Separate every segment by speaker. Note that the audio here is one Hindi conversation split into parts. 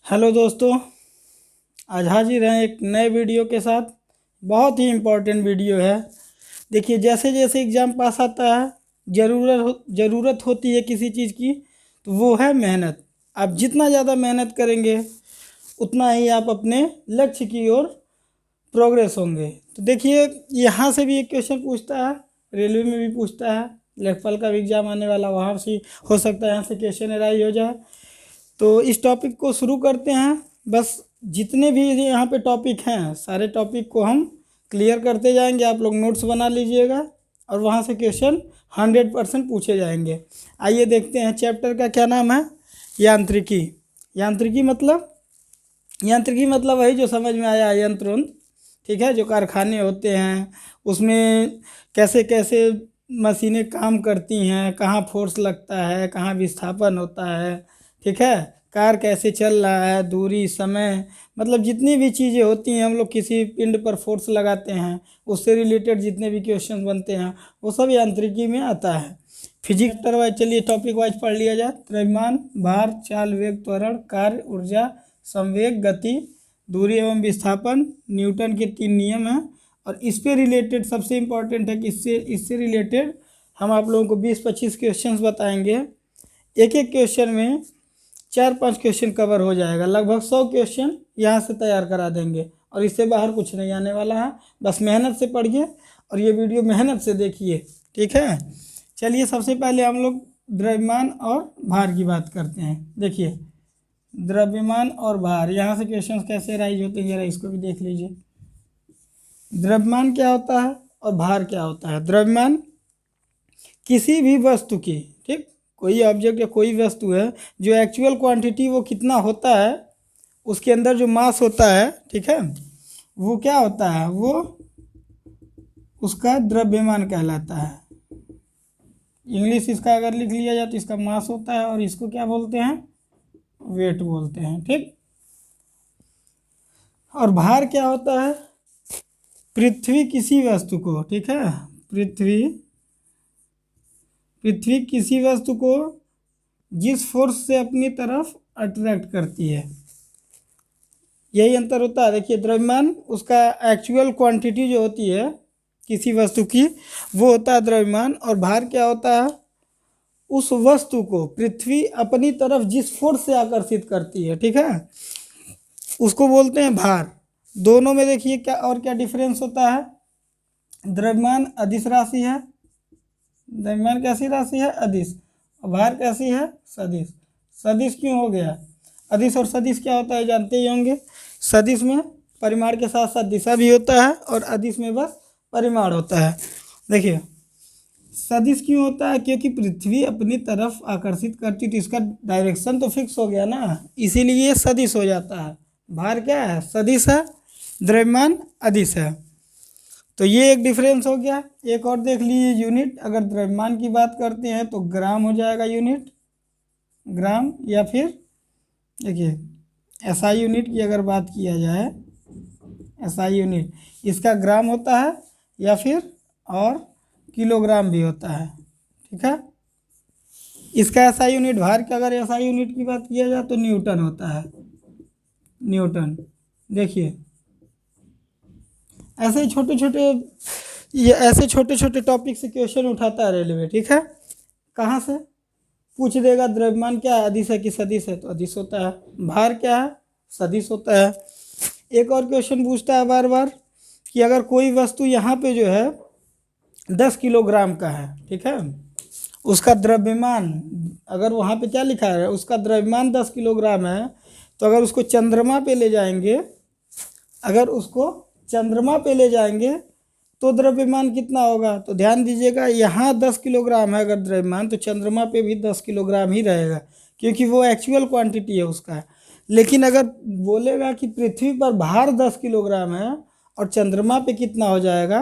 Speaker 1: हेलो दोस्तों, आज हाजिर हैं एक नए वीडियो के साथ। बहुत ही इम्पोर्टेंट वीडियो है। देखिए, जैसे जैसे एग्ज़ाम पास आता है ज़रूरत होती है किसी चीज़ की, तो वो है मेहनत। आप जितना ज़्यादा मेहनत करेंगे उतना ही आप अपने लक्ष्य की ओर प्रोग्रेस होंगे। तो देखिए, यहाँ से भी एक क्वेश्चन पूछता है, रेलवे में भी पूछता है, लेखपाल का भी एग्ज़ाम आने वाला, वहाँ से हो सकता है यहाँ से क्वेश्चन अराइज हो जाए। तो इस टॉपिक को शुरू करते हैं। बस जितने भी यहाँ पे टॉपिक हैं सारे टॉपिक को हम क्लियर करते जाएंगे। आप लोग नोट्स बना लीजिएगा और वहाँ से क्वेश्चन 100% पूछे जाएंगे। आइए देखते हैं, चैप्टर का क्या नाम है? यांत्रिकी। यांत्रिकी मतलब वही जो समझ में आया, यंत्र उन्त्र, ठीक है, जो कारखाने होते हैं उसमें कैसे कैसे मशीनें काम करती हैं, कहाँ फोर्स लगता है, कहाँ विस्थापन होता है, ठीक है, कार कैसे चल रहा है, दूरी, समय, मतलब जितनी भी चीज़ें होती हैं, हम लोग किसी पिंड पर फोर्स लगाते हैं, उससे रिलेटेड जितने भी क्वेश्चन बनते हैं वो सब यांत्रिकी में आता है। फिजिक्स चैप्टर वाइज चलिए टॉपिक वाइज पढ़ लिया जाए। द्रव्यमान, भार, चाल, वेग, त्वरण, कार्य, ऊर्जा, संवेग, गति, दूरी एवं विस्थापन, न्यूटन के 3 नियम हैं। और इस पे रिलेटेड सबसे इम्पोर्टेंट है कि इससे रिलेटेड हम आप लोगों को 20-25 क्वेश्चंस बताएंगे। एक एक क्वेश्चन में 4-5 क्वेश्चन कवर हो जाएगा। लगभग 100 क्वेश्चन यहाँ से तैयार करा देंगे और इससे बाहर कुछ नहीं आने वाला है। बस मेहनत से पढ़िए और ये वीडियो मेहनत से देखिए, ठीक है। चलिए, सबसे पहले हम लोग द्रव्यमान और भार की बात करते हैं। देखिए, द्रव्यमान और भार, यहाँ से क्वेश्चन कैसे राइज होते हैं जरा इसको भी देख लीजिए। द्रव्यमान क्या होता है और भार क्या होता है? द्रव्यमान किसी भी वस्तु की, ठीक, कोई ऑब्जेक्ट या कोई वस्तु है जो एक्चुअल क्वांटिटी वो कितना होता है, उसके अंदर जो मास होता है, ठीक है, वो क्या होता है, वो उसका द्रव्यमान कहलाता है। इंग्लिश इसका अगर लिख लिया जाए तो इसका मास होता है और इसको क्या बोलते हैं? वेट बोलते हैं, ठीक। और भार क्या होता है? पृथ्वी किसी वस्तु को, ठीक है, पृथ्वी किसी वस्तु को जिस फोर्स से अपनी तरफ अट्रैक्ट करती है, यही अंतर होता है। देखिए, द्रव्यमान उसका एक्चुअल क्वांटिटी जो होती है किसी वस्तु की, वो होता है द्रव्यमान। और भार क्या होता है? उस वस्तु को पृथ्वी अपनी तरफ जिस फोर्स से आकर्षित करती है, ठीक है, उसको बोलते हैं भार। दोनों में देखिए क्या और क्या डिफरेंस होता है। द्रव्यमान अदिश राशि है, द्रव्यमान कैसी राशि है? अदिश। और भार कैसी है? सदिश। सदिश क्यों हो गया? अदिश और सदिश क्या होता है जानते ही होंगे। सदिश में परिमाण के साथ साथ दिशा भी होता है और अदिश में बस परिमाण होता है। देखिए, सदिश क्यों होता है? क्योंकि पृथ्वी अपनी तरफ आकर्षित करती, तो इसका डायरेक्शन तो फिक्स हो गया ना, इसीलिए सदिश हो जाता है। भार क्या है? सदिश है, द्रव्यमान अदिश है। तो ये एक डिफरेंस हो गया। एक और देख लीजिए, यूनिट। अगर द्रव्यमान की बात करते हैं तो ग्राम हो जाएगा यूनिट, ग्राम। या फिर देखिए, एसआई यूनिट की अगर बात किया जाए, एसआई यूनिट इसका ग्राम होता है या फिर और किलोग्राम भी होता है, ठीक है। इसका एसआई यूनिट, भार का अगर एसआई यूनिट की बात किया जाए तो न्यूटन होता है, न्यूटन। देखिए, ऐसे छोटे छोटे टॉपिक से क्वेश्चन उठाता है रेलवे, ठीक है। कहाँ से पूछ देगा? द्रव्यमान क्या है? अदिश है कि सदिश है? तो अदिश होता है। भार क्या है? सदिश होता है। एक और क्वेश्चन पूछता है बार बार कि अगर कोई वस्तु यहाँ पे जो है 10 किलोग्राम का है, ठीक है, उसका द्रव्यमान, अगर वहाँ पे क्या लिखा है, उसका द्रव्यमान 10 किलोग्राम है, तो अगर उसको चंद्रमा पे ले जाएंगे, तो द्रव्यमान कितना होगा? तो ध्यान दीजिएगा, यहाँ 10 किलोग्राम है अगर द्रव्यमान, तो चंद्रमा पे भी 10 किलोग्राम ही रहेगा, क्योंकि वो एक्चुअल क्वांटिटी है उसका। लेकिन अगर बोलेगा कि पृथ्वी पर भार 10 किलोग्राम है और चंद्रमा पे कितना हो जाएगा,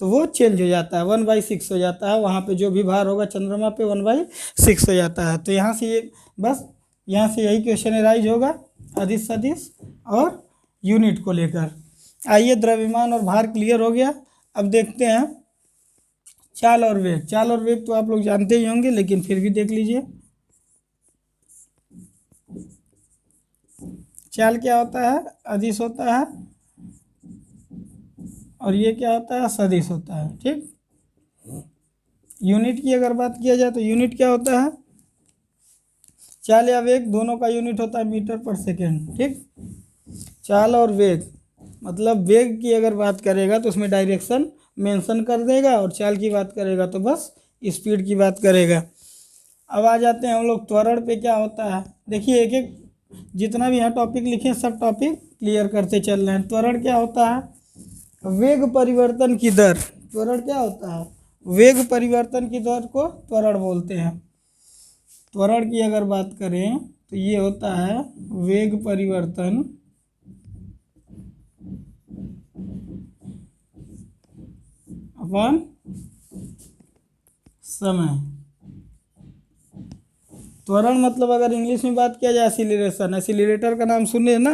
Speaker 1: तो वो चेंज हो जाता है, 1/6 हो जाता है। वहाँ पे जो भी भार होगा चंद्रमा पे 1/6 हो जाता है। तो यहाँ से ये बस यहाँ से यही क्वेश्चन राइज होगा, अदिश सदिश और यूनिट को लेकर। आइए, द्रव्यमान और भार क्लियर हो गया। अब देखते हैं चाल और वेग। चाल और वेग तो आप लोग जानते ही होंगे, लेकिन फिर भी देख लीजिए। चाल क्या होता है, अदिश होता है, और ये क्या होता है, सदिश होता है। ठीक, यूनिट की अगर बात किया जाए तो यूनिट क्या होता है, चाल या वेग दोनों का यूनिट होता है मीटर पर सेकेंड। ठीक, चाल और वेग, मतलब वेग की अगर बात करेगा तो उसमें डायरेक्शन मेंशन कर देगा, और चाल की बात करेगा तो बस स्पीड की बात करेगा। अब आ जाते हैं हम लोग त्वरण पे। क्या होता है, देखिए एक एक जितना भी यहाँ टॉपिक लिखे सब टॉपिक क्लियर करते चल रहे हैं। त्वरण क्या होता है, वेग परिवर्तन की दर। त्वरण क्या होता है, वेग परिवर्तन की दर को त्वरण बोलते हैं। त्वरण की अगर बात करें तो ये होता है वेग परिवर्तन अपन समय। त्वरण मतलब अगर इंग्लिश में बात किया जाए एक्सीलरेशन। एक्सीलरेटर का नाम सुने ना,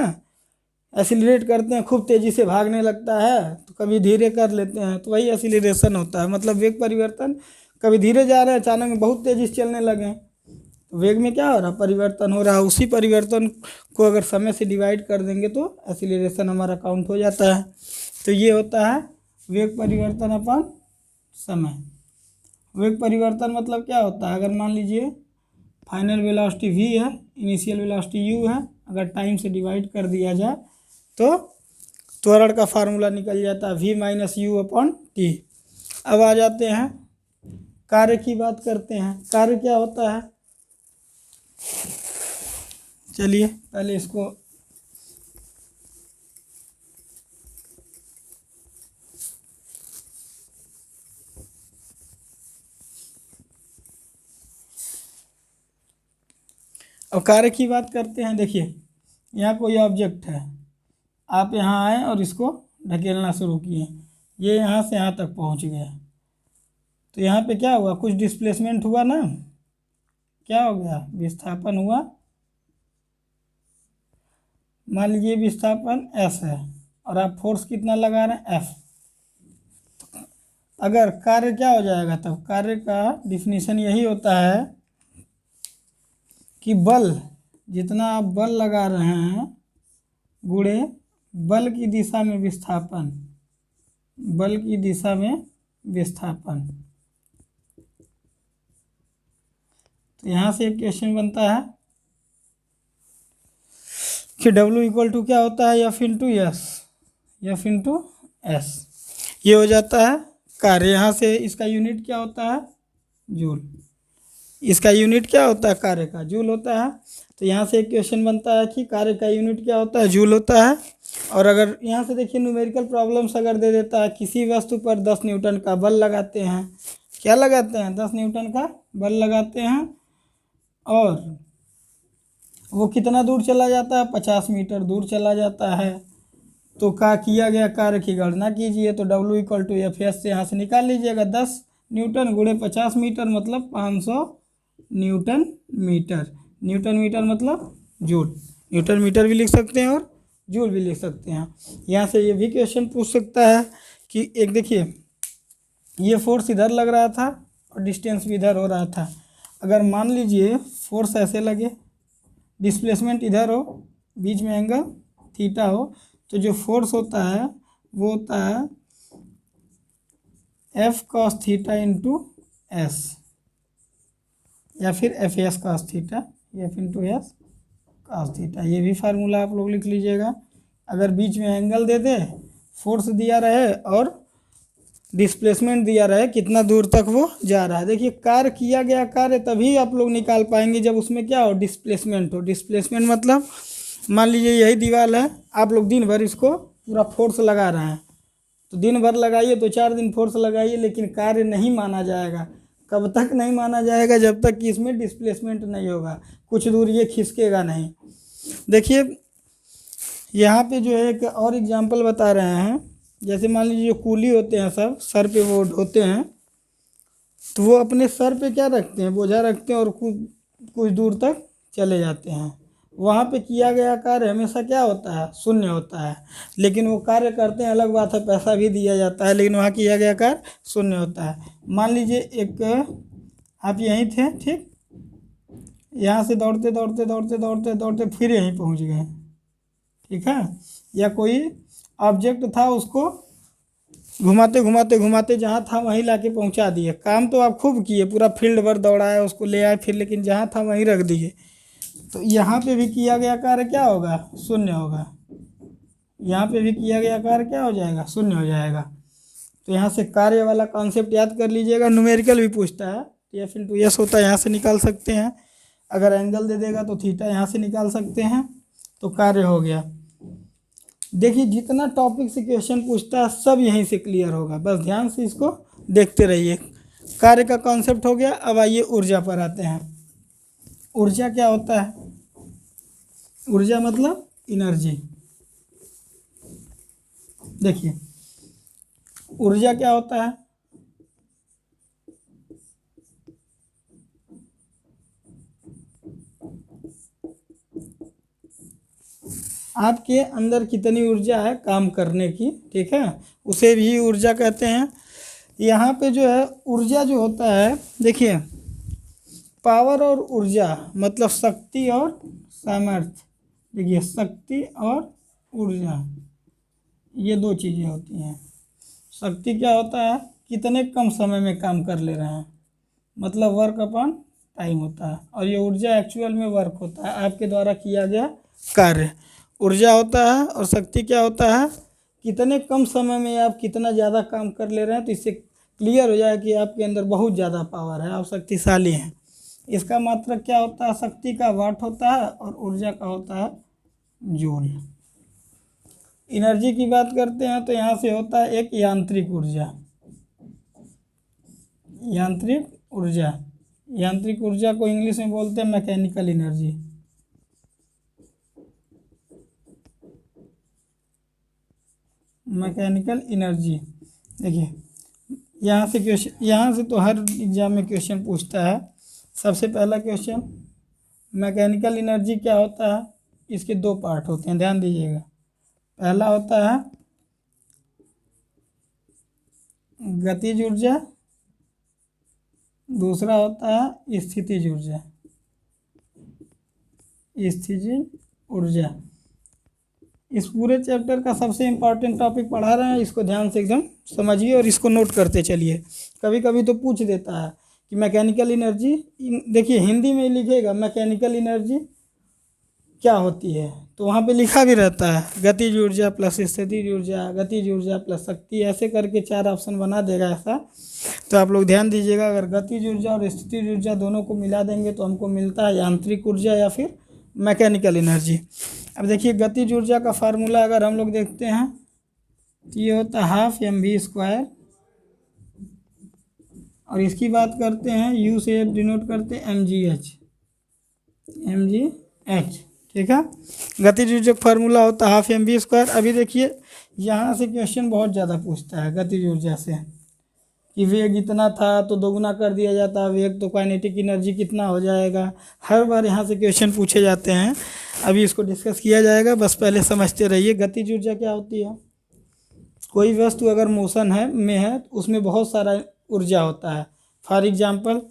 Speaker 1: एक्सीलरेट करते हैं, खूब तेज़ी से भागने लगता है, तो कभी धीरे कर लेते हैं, तो वही एक्सीलरेशन होता है। मतलब वेग परिवर्तन, कभी धीरे जा रहे हैं अचानक में बहुत तेज़ी से चलने लगे, तो वेग में क्या हो रहा है, परिवर्तन हो रहा है। उसी परिवर्तन को अगर समय से डिवाइड कर देंगे तो एक्सीलरेशन हमारा काउंट हो जाता है। तो ये होता है वेग परिवर्तन अपन समय। वेग परिवर्तन मतलब क्या होता है, अगर मान लीजिए फाइनल वेलोसिटी v है, इनिशियल वेलोसिटी u है, अगर टाइम से डिवाइड कर दिया जाए तो त्वरण का फार्मूला निकल जाता है v minus you upon T. अब आ जाते हैं कार्य की बात करते हैं। कार्य क्या होता है, चलिए पहले इसको अब कार्य की बात करते हैं। देखिए यहाँ कोई ऑब्जेक्ट है, आप यहाँ आए और इसको ढकेलना शुरू किए, ये यहाँ से यहाँ तक पहुँच गया, तो यहाँ पे क्या हुआ, कुछ डिस्प्लेसमेंट हुआ ना, क्या हो गया, विस्थापन हुआ। मान लीजिए विस्थापन s है और आप फोर्स कितना लगा रहे हैं, F। अगर कार्य क्या हो जाएगा, तब कार्य का डिफिनीशन यही होता है कि बल, जितना आप बल लगा रहे हैं गुणे बल की दिशा में विस्थापन, बल की दिशा में विस्थापन। तो यहाँ से एक क्वेश्चन बनता है कि W इक्वल टू क्या होता है, F into S, F into S. ये हो जाता है कार्य। यहाँ से इसका यूनिट क्या होता है, जूल। इसका यूनिट क्या होता है, कार्य का जूल होता है। तो यहाँ से एक क्वेश्चन बनता है कि कार्य का यूनिट क्या होता है, जूल होता है। और अगर यहाँ से देखिए न्यूमेरिकल प्रॉब्लम्स अगर दे देता है, किसी वस्तु पर 10 न्यूटन का बल लगाते हैं, क्या लगाते हैं, 10 न्यूटन का बल लगाते हैं, और वो कितना दूर चला जाता है, 50 मीटर दूर चला जाता है। तो क्या किया गया कार्य की गणना कीजिए, तो W equal to F S से यहाँ से निकाल लीजिएगा, 10 न्यूटन गुणे 50 मीटर मतलब 500 न्यूटन मीटर। न्यूटन मीटर मतलब जूल। न्यूटन मीटर भी लिख सकते हैं और जूल भी लिख सकते हैं। यहाँ से ये भी क्वेश्चन पूछ सकता है कि एक देखिए ये फोर्स इधर लग रहा था और डिस्टेंस भी इधर हो रहा था। अगर मान लीजिए फोर्स ऐसे लगे, डिस्प्लेसमेंट इधर हो, बीच में एंगल थीटा हो, तो जो फोर्स होता है वो होता है F cos theta into S, या फिर F S cos theta, F into S cos theta. ये भी फार्मूला आप लोग लिख लीजिएगा। अगर बीच में एंगल दे दे, फोर्स दिया रहे और डिस्प्लेसमेंट दिया रहे, कितना दूर तक वो जा रहा है। देखिए कार्य किया गया कार्य तभी आप लोग निकाल पाएंगे जब उसमें क्या हो, डिस्प्लेसमेंट हो। डिस्प्लेसमेंट मतलब मान लीजिए यही दीवार है, आप लोग दिन भर इसको पूरा फोर्स लगा रहे हैं, तो दिन भर लगाइए, तो 4 दिन फोर्स लगाइए, लेकिन कार्य नहीं माना जाएगा। कब तक नहीं माना जाएगा, जब तक कि इसमें डिस्प्लेसमेंट नहीं होगा, कुछ दूर ये खिसकेगा नहीं। देखिए यहाँ पे जो है एक और एग्जांपल बता रहे हैं, जैसे मान लीजिए जो कूली होते हैं सब सर पे वो ढोते हैं, तो वो अपने सर पे क्या रखते हैं, बोझा रखते हैं और कुछ दूर तक चले जाते हैं। वहाँ पे किया गया कार्य हमेशा क्या होता है, शून्य होता है। लेकिन वो कार्य करते हैं, अलग बात है, पैसा भी दिया जाता है, लेकिन वहाँ किया गया कार्य शून्य होता है। मान लीजिए एक आप यहीं थे, ठीक, यहाँ से दौड़ते दौड़ते दौड़ते दौड़ते दौड़ते फिर यहीं पहुँच गए, ठीक है, या कोई ऑब्जेक्ट था उसको घुमाते घुमाते घुमाते जहाँ था वहीं लाके पहुँचा दिए। काम तो आप खूब किए, पूरा फील्ड भर दौड़ाए उसको ले आए फिर, लेकिन जहाँ था वहीं रख दिए। तो यहाँ पे भी किया गया कार्य क्या होगा, शून्य होगा। यहाँ पे भी किया गया कार्य क्या हो जाएगा, शून्य हो जाएगा। तो यहाँ से कार्य वाला कॉन्सेप्ट याद कर लीजिएगा। न्यूमेरिकल भी पूछता है, एफ इंटू एस होता है, यहाँ से निकाल सकते हैं। अगर एंगल दे देगा तो थीटा यहाँ से निकाल सकते हैं। तो कार्य हो गया। देखिए जितना टॉपिक से क्वेश्चन पूछता है सब यहीं से क्लियर होगा, बस ध्यान से इसको देखते रहिए। कार्य का कॉन्सेप्ट हो गया। अब आइए ऊर्जा पर आते हैं। ऊर्जा क्या होता है, ऊर्जा मतलब एनर्जी। देखिए ऊर्जा क्या होता है, आपके अंदर कितनी ऊर्जा है काम करने की, ठीक है, उसे भी ऊर्जा कहते हैं। यहाँ पे जो है ऊर्जा जो होता है, देखिए पावर और ऊर्जा मतलब शक्ति और सामर्थ्य। देखिए शक्ति और ऊर्जा ये दो चीज़ें होती हैं। शक्ति क्या होता है, कितने कम समय में काम कर ले रहे हैं, मतलब वर्क अपॉन टाइम होता है। और ये ऊर्जा एक्चुअल में वर्क होता है, आपके द्वारा किया गया कार्य ऊर्जा होता है। और शक्ति क्या होता है, कितने कम समय में आप कितना ज़्यादा काम कर ले रहे हैं। तो इससे क्लियर हो जाए कि आपके अंदर बहुत ज़्यादा पावर है, आप शक्तिशाली हैं। इसका मात्रक क्या होता है, शक्ति का वाट होता है और ऊर्जा का होता है जूल। एनर्जी की बात करते हैं तो यहाँ से होता है एक यांत्रिक ऊर्जा। यांत्रिक ऊर्जा, यांत्रिक ऊर्जा को इंग्लिश में बोलते हैं मैकेनिकल एनर्जी। Mechanical energy. देखिए यहाँ से क्वेश्चन, यहाँ से तो हर एग्जाम में क्वेश्चन पूछता है। सबसे पहला क्वेश्चन, मैकेनिकल एनर्जी क्या होता है। इसके दो पार्ट होते हैं, ध्यान दीजिएगा। पहला होता है गतिज ऊर्जा, दूसरा होता है स्थितिज ऊर्जा। स्थितिज ऊर्जा इस पूरे चैप्टर का सबसे इम्पोर्टेंट टॉपिक पढ़ा रहे हैं, इसको ध्यान से एकदम समझिए और इसको नोट करते चलिए। कभी कभी तो पूछ देता है कि मैकेनिकल एनर्जी, देखिए हिंदी में लिखेगा मैकेनिकल एनर्जी क्या होती है, तो वहाँ पे लिखा भी रहता है गतिज ऊर्जा प्लस स्थितिज ऊर्जा, गतिज ऊर्जा प्लस शक्ति, ऐसे करके 4 ऑप्शन बना देगा ऐसा। तो आप लोग ध्यान दीजिएगा, अगर गतिज ऊर्जा और स्थितिज ऊर्जा दोनों को मिला देंगे तो हमको मिलता है यांत्रिक ऊर्जा या फिर मैकेनिकल एनर्जी। अब देखिए गतिज ऊर्जा का फार्मूला अगर हम लोग देखते हैं तो ये होता है हाफ mv²। और इसकी बात करते हैं u से डिनोट करते हैं mgh, ठीक है। गतिज ऊर्जा का फार्मूला होता है हाफ mv²। अभी देखिए यहाँ से क्वेश्चन बहुत ज़्यादा पूछता है गतिज ऊर्जा से कि वेग इतना था तो दोगुना कर दिया जाता है वेग, तो काइनेटिक एनर्जी कितना हो जाएगा। हर बार यहाँ से क्वेश्चन पूछे जाते हैं, अभी इसको डिस्कस किया जाएगा, बस पहले समझते रहिए। गतिज ऊर्जा क्या होती है, कोई वस्तु अगर मोशन है तो उसमें बहुत सारा ऊर्जा होता है। फॉर एग्जांपल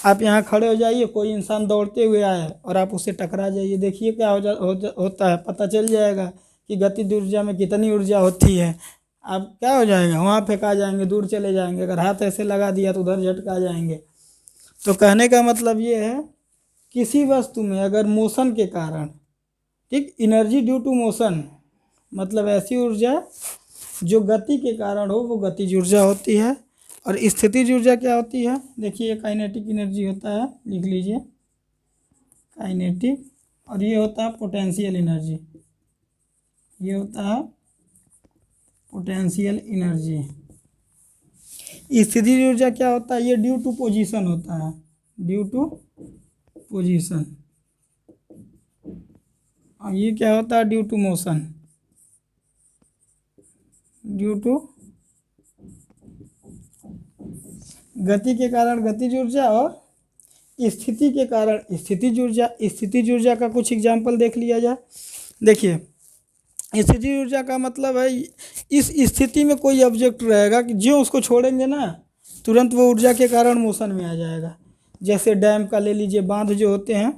Speaker 1: आप यहाँ खड़े हो जाइए, कोई इंसान दौड़ते हुए आए और आप उससे टकरा जाइए, देखिए क्या होता है, पता चल जाएगा कि गतिज ऊर्जा में कितनी ऊर्जा होती है। आप क्या हो जाएगा, वहाँ फेंका जाएंगे, दूर चले जाएंगे। अगर हाथ ऐसे लगा दिया तो उधर झटका जाएंगे। तो कहने का मतलब ये है, किसी वस्तु में अगर मोशन के कारण, ठीक, एनर्जी ड्यू टू मोशन मतलब ऐसी ऊर्जा जो गति के कारण हो वो गतिज ऊर्जा होती है। और स्थितिज ऊर्जा क्या होती है, देखिए काइनेटिक एनर्जी होता है, लिख लीजिए काइनेटिक, और ये होता है पोटेंशियल एनर्जी, ये होता है पोटेंशियल एनर्जी। स्थितिज ऊर्जा क्या होता है, ये ड्यू टू पोजीशन होता है, ड्यू टू पोजीशन। और ये क्या होता है, due to motion, due to गति के कारण गतिज ऊर्जा और स्थिति के कारण स्थितिज ऊर्जा। स्थितिज ऊर्जा का कुछ एग्जांपल देख लिया जाए। देखिए स्थितिज ऊर्जा का मतलब है इस स्थिति में कोई ऑब्जेक्ट रहेगा कि जो उसको छोड़ेंगे ना तुरंत वो ऊर्जा के कारण मोशन में आ जाएगा। जैसे डैम का ले लीजिए, बांध जो होते हैं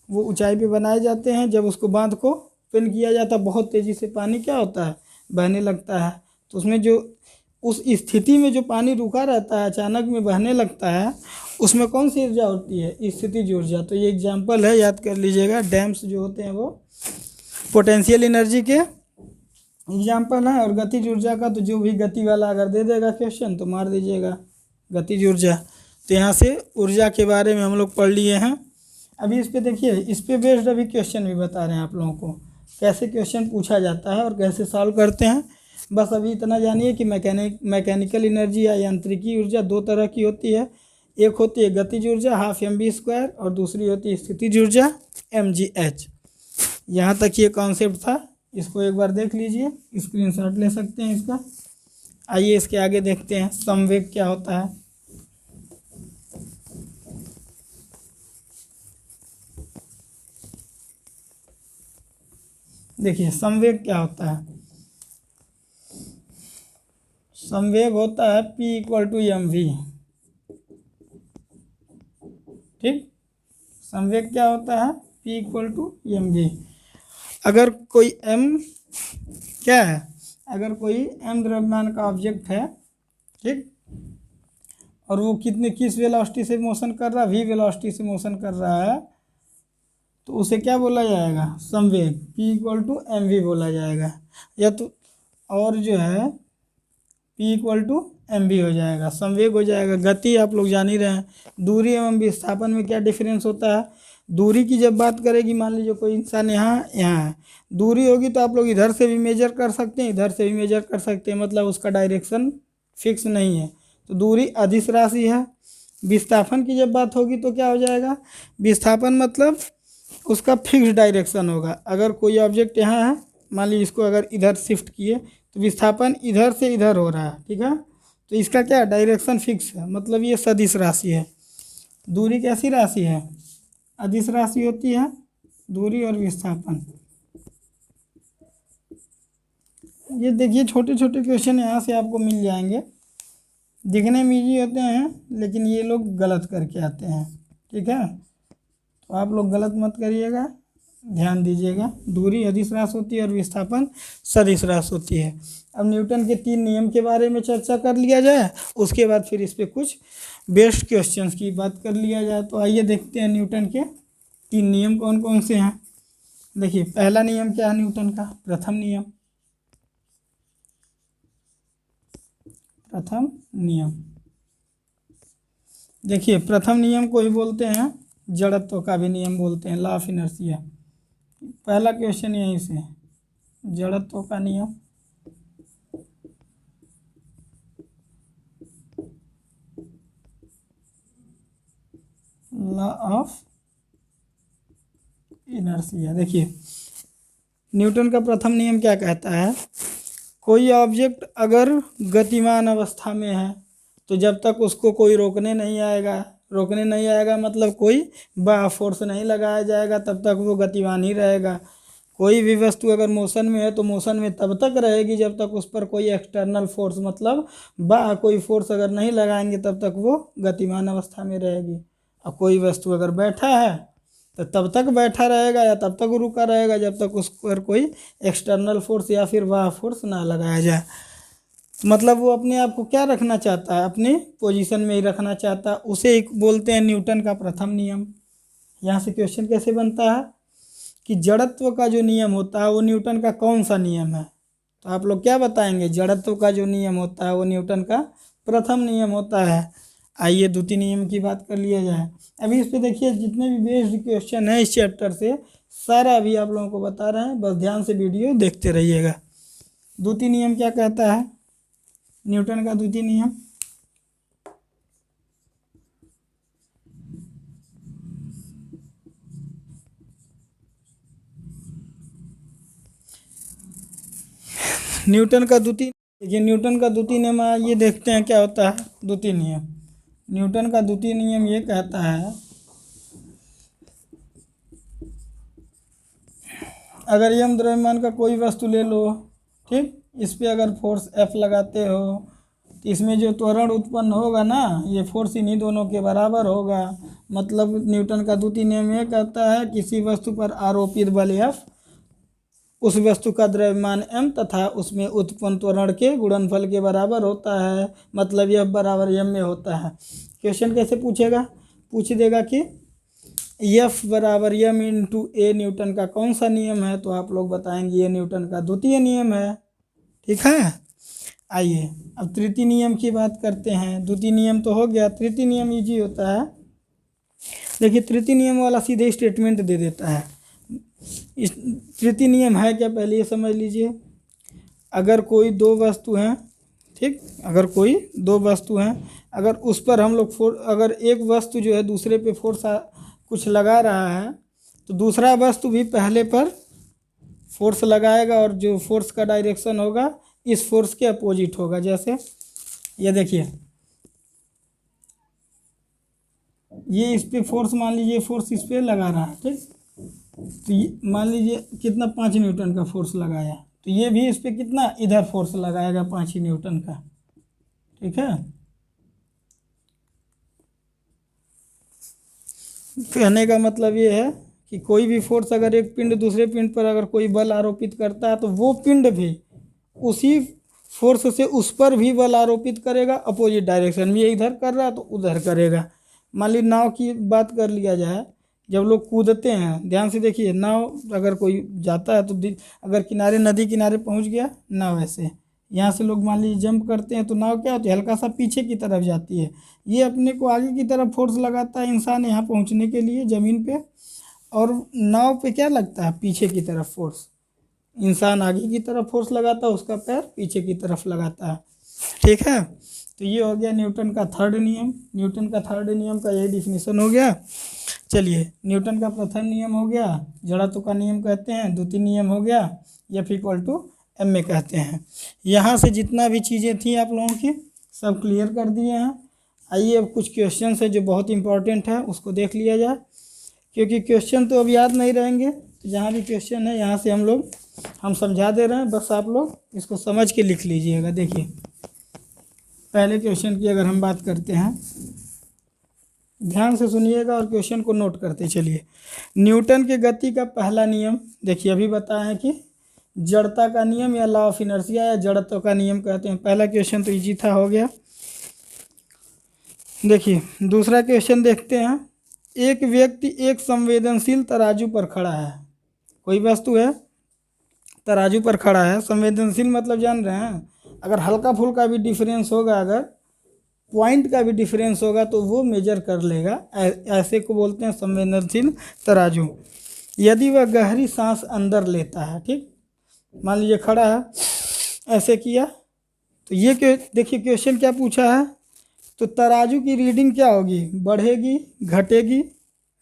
Speaker 1: वो ऊंचाई पे बनाए जाते हैं, जब उसको बांध को ओपन किया जाता है बहुत तेज़ी से पानी क्या होता है, बहने लगता है। तो उसमें जो उस स्थिति में जो पानी रुका रहता है अचानक में बहने लगता है, उसमें कौन सी ऊर्जा होती है, स्थितिज ऊर्जा। तो ये एग्जाम्पल है, याद कर लीजिएगा। डैम्स जो होते हैं वो पोटेंशियल एनर्जी के एग्जाम्पल है। और गतिज ऊर्जा का तो जो भी गति वाला अगर दे देगा क्वेश्चन तो मार दीजिएगा गतिज ऊर्जा। तो यहाँ से ऊर्जा के बारे में हम लोग पढ़ लिए हैं। अभी इस पे देखिए, इस पे बेस्ड अभी क्वेश्चन भी बता रहे हैं आप लोगों को, कैसे क्वेश्चन पूछा जाता है और कैसे सॉल्व करते हैं। बस अभी इतना जानिए कि मैकेनिकल एनर्जी या यांत्रिकी ऊर्जा दो तरह की होती है। एक होती है गतिज ऊर्जा ½ mv² और दूसरी होती है स्थितिज ऊर्जा mgh। यहाँ तक ये कॉन्सेप्ट था, इसको एक बार देख लीजिए, स्क्रीनशॉट ले सकते हैं इसका। आइए इसके आगे देखते हैं संवेग क्या होता है। देखिए संवेग क्या होता है। संवेग होता है P = mv। ठीक, संवेग क्या होता है, P = mv। अगर कोई m क्या है, अगर कोई m द्रव्यमान का ऑब्जेक्ट है, ठीक, और वो किस वेलोसिटी से मोशन कर रहा है, v वेलोसिटी से मोशन कर रहा है, तो उसे क्या बोला जाएगा, संवेग। P = mv बोला जाएगा। या तो और जो है P = mv हो जाएगा, संवेग हो जाएगा। गति आप लोग जान ही रहे हैं। दूरी एवं विस्थापन में क्या डिफरेंस होता है। दूरी की जब बात करेगी, मान लीजिए कोई इंसान यहाँ है, दूरी होगी तो आप लोग इधर से भी मेजर कर सकते हैं, इधर से भी मेजर कर सकते हैं, मतलब उसका डायरेक्शन फिक्स नहीं है, तो दूरी अदिश राशि है। विस्थापन की जब बात होगी तो क्या हो जाएगा, विस्थापन मतलब उसका फिक्स डायरेक्शन होगा। अगर कोई ऑब्जेक्ट यहाँ है, मान लीजिए इसको अगर इधर शिफ्ट किए तो विस्थापन इधर से इधर हो रहा है, ठीक है, तो इसका क्या डायरेक्शन फिक्स है, मतलब ये सदिश राशि है। दूरी कैसी राशि है, अदिश राशि होती है दूरी और विस्थापन। ये देखिए छोटे छोटे क्वेश्चन यहाँ से आपको मिल जाएंगे, दिखने में इजी होते हैं लेकिन ये लोग गलत करके आते हैं, ठीक है, तो आप लोग गलत मत करिएगा, ध्यान दीजिएगा। दूरी अदिश राशि होती है और विस्थापन सदिश राशि होती है। अब न्यूटन के 3 नियम के बारे में चर्चा कर लिया जाए, उसके बाद फिर इस पे कुछ बेस्ट क्वेश्चंस की बात कर लिया जाए। तो आइए देखते हैं न्यूटन के 3 नियम कौन कौन से हैं। देखिए पहला नियम क्या है न्यूटन का, प्रथम नियम। प्रथम नियम, देखिए प्रथम नियम को ही बोलते हैं जड़त्व का भी नियम बोलते हैं, लॉ ऑफ इनर्शिया। पहला क्वेश्चन यहीं से, जड़त्व का नियम। Law of inertia. देखिए न्यूटन का प्रथम नियम क्या कहता है, कोई ऑब्जेक्ट अगर गतिमान अवस्था में है तो जब तक उसको कोई रोकने नहीं आएगा मतलब कोई बाह्य फोर्स नहीं लगाया जाएगा, तब तक वो गतिमान ही रहेगा। कोई भी वस्तु अगर मोशन में है तो मोशन में तब तक रहेगी जब तक उस पर कोई एक्सटर्नल फोर्स मतलब बाह्य कोई फोर्स अगर नहीं लगाएंगे तब तक वो गतिमान अवस्था में रहेगी। और कोई वस्तु अगर बैठा है तो तब तक बैठा रहेगा या तब तक रुका रहेगा जब तक उस पर कोई एक्सटर्नल फोर्स या फिर बाह्य फोर्स ना लगाया जाए। मतलब वो अपने आप को क्या रखना चाहता है, अपने पोजीशन में ही रखना चाहता है, उसे एक बोलते हैं न्यूटन का प्रथम नियम। यहाँ से क्वेश्चन कैसे बनता है कि जड़त्व का जो नियम होता है वो न्यूटन का कौन सा नियम है, तो आप लोग क्या बताएंगे, जड़त्व का जो नियम होता है वो न्यूटन का प्रथम नियम होता है। आइए द्वितीय नियम की बात कर लिया जाए। अभी इस पे देखिए जितने भी बेस्ड क्वेश्चन है इस चैप्टर से सारा अभी आप लोगों को बता रहे हैं, बस ध्यान से वीडियो देखते रहिएगा। द्वितीय नियम क्या कहता है, न्यूटन का द्वितीय नियम, न्यूटन का द्वितीय, देखिए न्यूटन का द्वितीय नियम ये देखते हैं क्या होता है। द्वितीय नियम, न्यूटन का द्वितीय नियम ये कहता है अगर यम द्रव्यमान का कोई वस्तु ले लो, ठीक, इस पे अगर फोर्स F लगाते हो तो इसमें जो त्वरण उत्पन्न होगा ना ये फोर्स इन्हीं दोनों के बराबर होगा। मतलब न्यूटन का द्वितीय नियम ये कहता है किसी वस्तु पर आरोपित बल F उस वस्तु का द्रव्यमान m तथा उसमें उत्पन्न त्वरण के गुणनफल के बराबर होता है, मतलब F बराबर m में होता है। क्वेश्चन कैसे पूछेगा, पूछ देगा कि F बराबर m इंटू ए न्यूटन का कौन सा नियम है, तो आप लोग बताएंगे ये न्यूटन का द्वितीय नियम है। ठीक है, आइए अब तृतीय नियम की बात करते हैं। द्वितीय नियम तो हो गया, तृतीय नियम इजी होता है। देखिए तृतीय नियम वाला सीधे स्टेटमेंट दे देता है। इस तृतीय नियम है क्या, पहले ये समझ लीजिए। अगर कोई दो वस्तु हैं, ठीक, अगर कोई दो वस्तु हैं, अगर उस पर हम लोग अगर एक वस्तु जो है दूसरे पे फोर्स कुछ लगा रहा है, तो दूसरा वस्तु भी पहले पर फोर्स लगाएगा और जो फोर्स का डायरेक्शन होगा इस फोर्स के अपोजिट होगा। जैसे ये देखिए, ये इस पे फोर्स मान लीजिए फोर्स इस पे लगा रहा है, ठीक, तो मान लीजिए कितना 5 न्यूटन का फोर्स लगाया, तो ये भी इस पे कितना इधर फोर्स लगाएगा 5 न्यूटन का। ठीक है, कहने का मतलब ये है कि कोई भी फोर्स अगर एक पिंड दूसरे पिंड पर अगर कोई बल आरोपित करता है, तो वो पिंड भी उसी फोर्स से उस पर भी बल आरोपित करेगा, अपोजिट डायरेक्शन में। ये इधर कर रहा है तो उधर करेगा। मान ली नाव की बात कर लिया जाए, जब लोग कूदते हैं, ध्यान से देखिए, नाव अगर कोई जाता है तो अगर किनारे नदी किनारे पहुंच गया नाव, ऐसे यहाँ से लोग मान लीजिए जंप करते हैं तो नाव क्या होती है, हल्का सा पीछे की तरफ जाती है। ये अपने को आगे की तरफ फोर्स लगाता है इंसान यहाँ पहुँचने के लिए ज़मीन पे, और नाव पे क्या लगता है, पीछे की तरफ फोर्स। इंसान आगे की तरफ फोर्स लगाता है, उसका पैर पीछे की तरफ लगाता है। ठीक है, तो ये हो गया न्यूटन का थर्ड नियम। न्यूटन का थर्ड नियम का यही डिफिनीशन हो गया। चलिए, न्यूटन का प्रथम नियम हो गया, जड़त्व का नियम कहते हैं। द्वितीय नियम हो गया F इक्वल टू एम में कहते हैं। यहाँ से जितना भी चीज़ें थी आप लोगों की सब क्लियर कर दिए हैं। आइए अब कुछ क्वेश्चन है जो बहुत इंपॉर्टेंट है, उसको देख लिया जाए, क्योंकि क्वेश्चन तो अब याद नहीं रहेंगे। तो जहाँ भी क्वेश्चन है यहाँ से हम समझा दे रहे हैं, बस आप लोग इसको समझ के लिख लीजिएगा। देखिए पहले क्वेश्चन की अगर हम बात करते हैं, ध्यान से सुनिएगा और क्वेश्चन को नोट करते चलिए। न्यूटन के गति का पहला नियम, देखिए अभी बताया है कि जड़ता का नियम या लॉ ऑफ इनर्शिया या जड़त्व का नियम कहते हैं। पहला क्वेश्चन तो इजी था, हो गया। देखिए दूसरा क्वेश्चन देखते हैं। एक व्यक्ति एक संवेदनशील तराजू पर खड़ा है, कोई वस्तु है तराजू पर खड़ा है। संवेदनशील मतलब जान रहे हैं, अगर हल्का फुल्का भी डिफरेंस होगा, अगर पॉइंट का भी डिफरेंस होगा तो वो मेजर कर लेगा, ऐसे को बोलते हैं संवेदनशील तराजू। यदि वह गहरी सांस अंदर लेता है, ठीक, मान लीजिए खड़ा है, ऐसे किया, तो ये देखिए क्वेश्चन क्या पूछा है, तो तराजू की रीडिंग क्या होगी, बढ़ेगी घटेगी,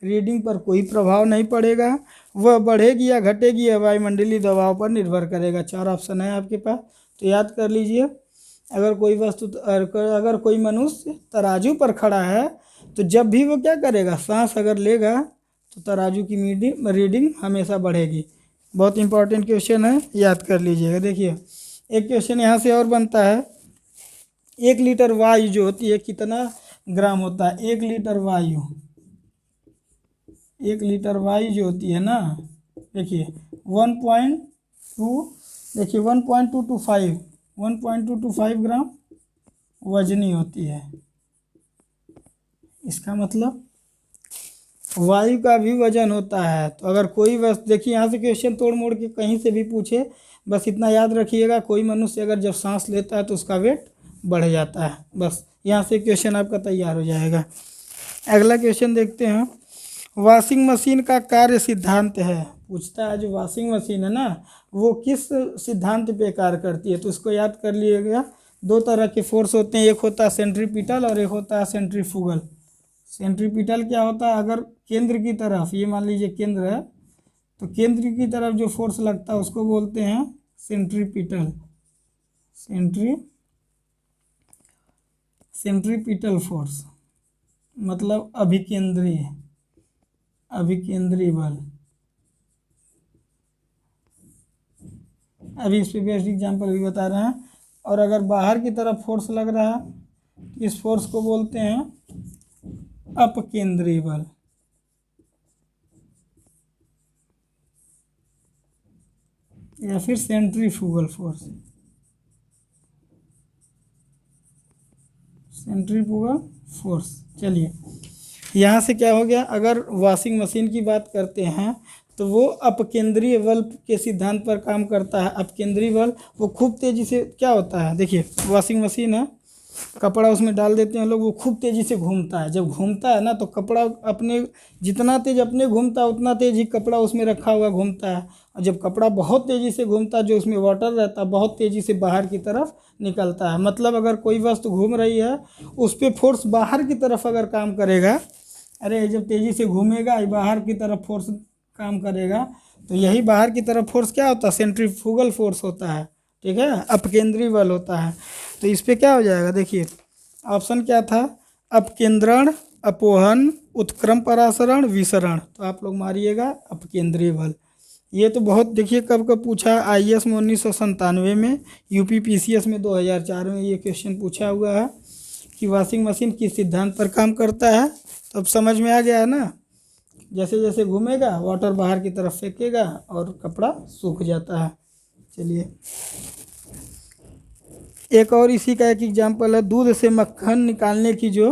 Speaker 1: रीडिंग पर कोई प्रभाव नहीं पड़ेगा, वह बढ़ेगी या घटेगी या वायुमंडलीय दबाव पर निर्भर करेगा। 4 ऑप्शन है आपके पास, तो याद कर लीजिए। अगर कोई वस्तु, अगर कोई मनुष्य तराजू पर खड़ा है, तो जब भी वो क्या करेगा, सांस अगर लेगा तो तराजू की रीडिंग हमेशा बढ़ेगी। बहुत इंपॉर्टेंट क्वेश्चन है, याद कर लीजिएगा। देखिए एक क्वेश्चन यहाँ से और बनता है, 1 लीटर वायु जो होती है कितना ग्राम होता है, 1 लीटर वायु, 1 लीटर वायु जो होती है ना, देखिए 1.2, देखिए 1.225 ग्राम वजनी होती है। इसका मतलब वायु का भी वजन होता है। तो अगर कोई वस्तु, देखिए यहाँ से क्वेश्चन तोड़ मोड़ के कहीं से भी पूछे, बस इतना याद रखिएगा, कोई मनुष्य अगर जब सांस लेता है तो उसका वेट बढ़ जाता है। बस यहाँ से क्वेश्चन आपका तैयार हो जाएगा। अगला क्वेश्चन देखते हैं। वॉशिंग मशीन का कार्य सिद्धांत है, पूछता है जो वॉशिंग मशीन है ना, वो किस सिद्धांत पे कार्य करती है, तो इसको याद कर लीजिएगा। 2 तरह के फोर्स होते हैं, एक होता है सेंट्रीपिटल और एक होता है सेंट्रीफ्यूगल। सेंट्रीपिटल क्या होता है, अगर केंद्र की तरफ, ये मान लीजिए केंद्र है, तो केंद्र की तरफ जो फोर्स लगता है उसको बोलते हैं सेंट्रीपिटल, सेंट्रीपिटल फोर्स, मतलब अभिकेंद्रीय बल। अभी इस पे बेस्ट एग्जाम्पल भी बता रहे हैं। और अगर बाहर की तरफ फोर्स लग रहा है, इस फोर्स को बोलते हैं अपकेंद्रीय बल। या फिर सेंट्रीफ्यूगल फोर्स। Centrifugal force. चलिए यहाँ से क्या हो गया, अगर वॉशिंग मशीन की बात करते हैं तो वो अपकेंद्रीय बल के सिद्धांत पर काम करता है। अपकेंद्रीय बल वो खूब तेज़ी से क्या होता है, देखिए वॉशिंग मशीन है, कपड़ा उसमें डाल देते हैं लोग, वो खूब तेज़ी से घूमता है। जब घूमता है ना तो कपड़ा अपने जितना तेज अपने घूमता है उतना तेज ही कपड़ा उसमें रखा हुआ घूमता है। और जब कपड़ा बहुत तेज़ी से घूमता है, जो उसमें वाटर रहता है बहुत तेज़ी से बाहर की तरफ निकलता है। मतलब अगर कोई वस्तु घूम रही है उस पर फोर्स बाहर की तरफ अगर काम करेगा, अरे जब तेज़ी से घूमेगा बाहर की तरफ फोर्स काम करेगा, तो यही बाहर की तरफ फोर्स क्या होता है, सेंट्रीफ्यूगल फोर्स होता है। ठीक है, अपकेंद्रीय बल होता है। तो इस पर क्या हो जाएगा, देखिए ऑप्शन क्या था, अपकेंद्रण, अपोहन, उत्क्रम परासरण, विसरण। तो आप लोग मारिएगा अपकेंद्रीय बल। ये तो बहुत देखिए कब कब पूछा, आईएएस में 1997 में, यूपी पीसीएस में 2004 में ये क्वेश्चन पूछा हुआ है कि वॉशिंग मशीन किस सिद्धांत पर काम करता है। तो अब समझ में आ गया है ना, जैसे जैसे घूमेगा वाटर बाहर की तरफ फेंकेगा और कपड़ा सूख जाता है। चलिए एक और इसी का एक एग्जाम्पल है, दूध से मक्खन निकालने की जो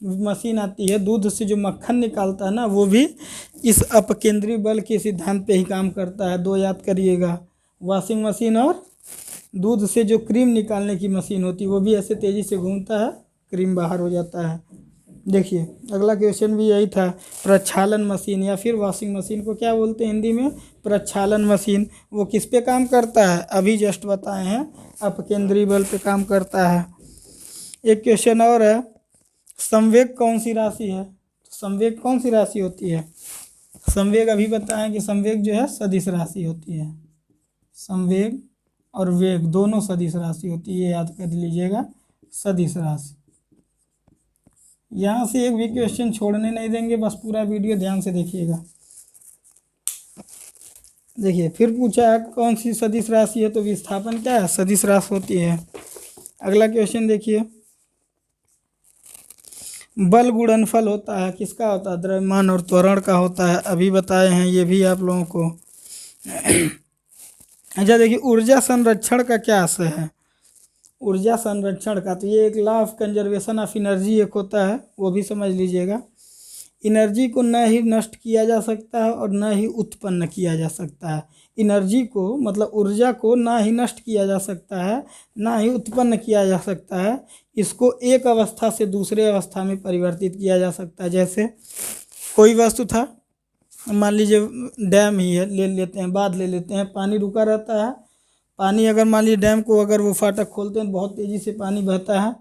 Speaker 1: मशीन आती है, दूध से जो मक्खन निकालता है ना, वो भी इस अपकेंद्रीय बल के सिद्धांत पे ही काम करता है। दो याद करिएगा, वॉशिंग मशीन और दूध से जो क्रीम निकालने की मशीन होती है वो भी ऐसे तेज़ी से घूमता है, क्रीम बाहर हो जाता है। देखिए अगला क्वेश्चन भी यही था, प्रक्षालन मशीन या फिर वॉशिंग मशीन को क्या बोलते हैं हिंदी में, प्रक्षालन मशीन। वो किस पे काम करता है, अभी जस्ट बताए हैं, अपकेंद्रीय बल पे काम करता है। एक क्वेश्चन और है, संवेग कौन सी राशि है, संवेग कौन सी राशि होती है, संवेग अभी बताएं कि संवेग जो है सदिश राशि होती है। संवेग और वेग दोनों सदिश राशि होती है, ये याद कर लीजिएगा, सदिश राशि। यहाँ से एक भी क्वेश्चन छोड़ने नहीं देंगे, बस पूरा वीडियो ध्यान से देखिएगा। देखिए फिर पूछा है कौन सी सदिश राशि है, तो विस्थापन क्या है, सदिश राशि होती है। अगला क्वेश्चन देखिए, बल गुणनफल होता है, किसका होता है, द्रव्यमान और त्वरण का होता है, अभी बताए हैं ये भी आप लोगों को। अच्छा देखिए ऊर्जा संरक्षण का क्या आशय है, ऊर्जा संरक्षण का, तो ये एक law of conservation of energy एक होता है, वो भी समझ लीजिएगा। एनर्जी को न ही नष्ट किया जा सकता है और न ही उत्पन्न किया जा सकता है। एनर्जी को मतलब ऊर्जा को ना ही नष्ट किया जा सकता है, ना ही उत्पन्न किया जा सकता है। इसको एक अवस्था से दूसरे अवस्था में परिवर्तित किया जा सकता है। जैसे कोई वस्तु था, मान लीजिए डैम ही है, ले लेते हैं, बांध ले लेते हैं, पानी रुका रहता है। पानी अगर मान लीजिए डैम को अगर वो फाटक खोलते हैं तो बहुत तेज़ी से पानी बहता है।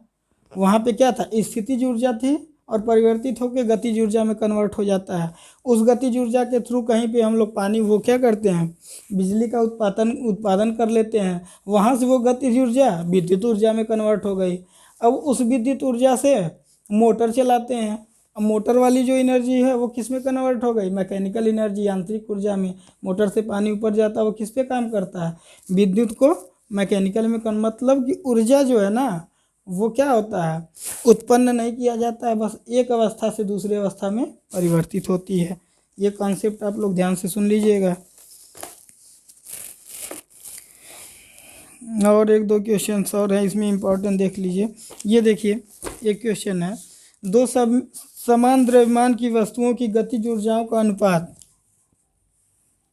Speaker 1: वहाँ पे क्या था, स्थितिज ऊर्जा थी और परिवर्तित होकर गतिज ऊर्जा में कन्वर्ट हो जाता है। उस गतिज ऊर्जा के थ्रू कहीं पे हम लोग पानी वो क्या करते हैं, बिजली का उत्पादन कर लेते हैं। वहाँ से वो गतिज ऊर्जा विद्युत ऊर्जा में कन्वर्ट हो गई। अब उस विद्युत ऊर्जा से मोटर चलाते हैं। अब मोटर वाली जो एनर्जी है वो किस में कन्वर्ट हो गई, मैकेनिकल एनर्जी, यांत्रिक ऊर्जा में। मोटर से पानी ऊपर जाता है, वो किस पे काम करता है, विद्युत को मैकेनिकल में मतलब कि ऊर्जा जो है ना वो क्या होता है, उत्पन्न नहीं किया जाता है, बस एक अवस्था से दूसरे अवस्था में परिवर्तित होती है। ये कॉन्सेप्ट आप लोग ध्यान से सुन लीजिएगा। और एक दो क्वेश्चन और हैं इसमें इम्पोर्टेंट, देख लीजिए। ये देखिए एक क्वेश्चन है, दो समान द्रव्यमान की वस्तुओं की गतिज ऊर्जाओं का अनुपात,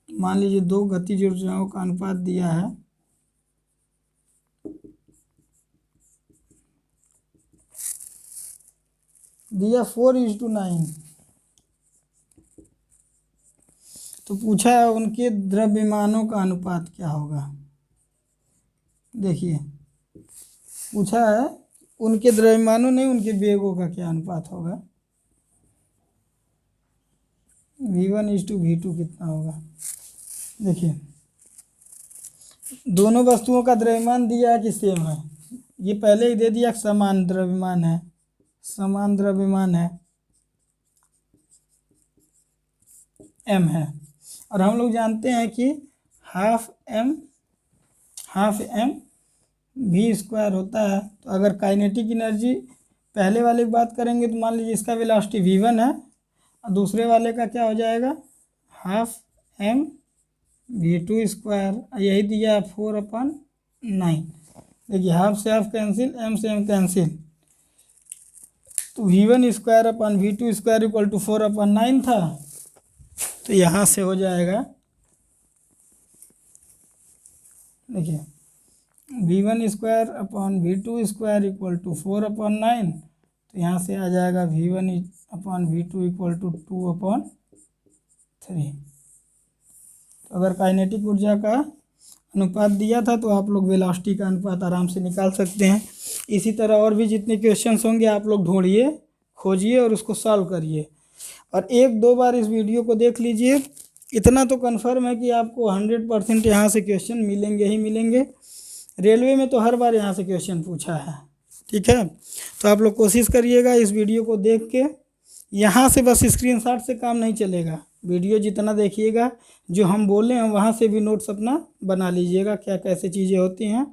Speaker 1: मान लीजिए दो गतिज ऊर्जाओं का अनुपात दिया है, दिया 4:9। तो पूछा है उनके द्रव्यमानों का अनुपात क्या होगा। देखिए पूछा है उनके द्रव्यमानों नहीं, उनके वेगों का क्या अनुपात होगा। V1:V2 कितना होगा। देखिए दोनों वस्तुओं का द्रव्यमान दिया है कि सेम है, ये पहले ही दे दिया समान द्रव्यमान है, समान द्रव्यमान है, m है। और हम लोग जानते हैं कि हाफ m v² होता है। तो अगर काइनेटिक एनर्जी पहले वाले की बात करेंगे तो मान लीजिए इसका वेलोसिटी v1 है और दूसरे वाले का क्या हो जाएगा, हाफ m v2 यही दिया 4/9। देखिए हाफ से हाफ कैंसिल, m से m कैंसिल, तो v1 स्क्वायर/v2 इक्वल टू 4/9 था। तो यहाँ से हो जाएगा, देखिए v1 स्क्वायर/v2 इक्वल टू 4/9, तो यहाँ से आ जाएगा v1/v2 इक्वल टू 2/3। तो अगर काइनेटिक ऊर्जा का अनुपात दिया था तो आप लोग वेलोसिटी का अनुपात आराम से निकाल सकते हैं। इसी तरह और भी जितने क्वेश्चंस होंगे आप लोग ढूंढिए, खोजिए और उसको सॉल्व करिए, और 1-2 बार इस वीडियो को देख लीजिए। इतना तो कन्फर्म है कि आपको 100% यहाँ से क्वेश्चन मिलेंगे ही मिलेंगे। रेलवे में तो हर बार यहाँ से क्वेश्चन पूछा है, ठीक है। तो आप लोग कोशिश करिएगा इस वीडियो को देख के, यहाँ से बस स्क्रीनशॉट से काम नहीं चलेगा, वीडियो जितना देखिएगा, जो हम बोले हैं वहाँ से भी नोट्स अपना बना लीजिएगा, क्या कैसे चीज़ें होती हैं।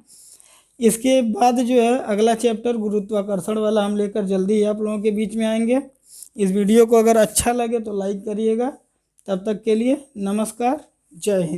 Speaker 1: इसके बाद जो है अगला चैप्टर गुरुत्वाकर्षण वाला हम लेकर जल्दी ही आप लोगों के बीच में आएंगे। इस वीडियो को अगर अच्छा लगे तो लाइक करिएगा। तब तक के लिए नमस्कार, जय हिंद।